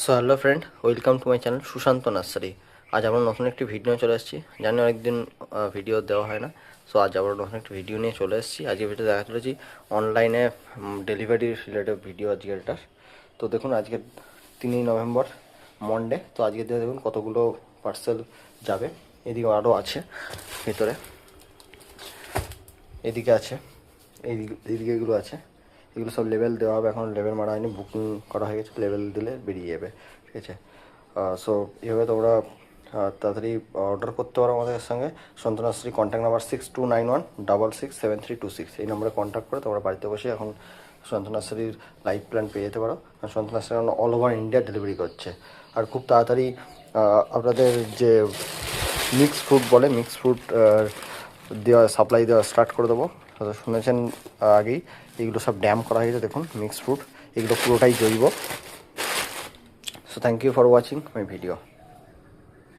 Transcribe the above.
So hello friend, welcome to my channel Sushant nursery. আজ আমরা নতুন একটি ভিডিও চলে এসেছি। জানি অনেকদিন ভিডিও দেওয়া হয় না। সো আজ আবার নতুন একটি ভিডিও নিয়ে চলে এসেছি। আজকে ভিডিও দেখা চলেছি অনলাইনে ডেলিভারি রিলেটেড ভিডিও আজকে এটার। তো দেখুন, আজকে 3 নভেম্বর মন্ডে। তো আজকে দেখুন কতগুলো পার্সেল যাবে। এদিকে আরও আছে ভেতরে, এদিকে আছে, এইদিকে এগুলো আছে। এগুলো সব লেবেল দেওয়া হবে, এখন লেবেল মারা হয়নি, বুকিং করা হয়ে গেছে। লেবেল দিলে বেরিয়ে যাবে, ঠিক আছে। সো এইভাবে তোমরা তাড়াতাড়ি অর্ডার করতে পারো আমাদের সঙ্গে। সন্তনাশ্রী কন্ট্যাক্ট নাম্বার 6291667326, এই নম্বরে কন্ট্যাক্ট করে তোমরা বাড়িতে বসে এখন সন্তনাশ্রীর লাইফ প্ল্যান পেয়ে যেতে পারো। কারণ সন্তনাশ্রী অল ওভার ইন্ডিয়া ডেলিভারি করছে। আর খুব তাড়াতাড়ি আপনাদের যে মিক্স ফ্রুট বলে, মিক্স ফ্রুট দেওয়া, সাপ্লাই দেওয়া স্টার্ট করে দেবো। শুনেছেন আগেই, এগুলো সব ড্যাম করা হয়েছে। দেখুন মিক্স ফ্রুট, এগুলো পুরোটাই জৈব। So thank you for watching my video.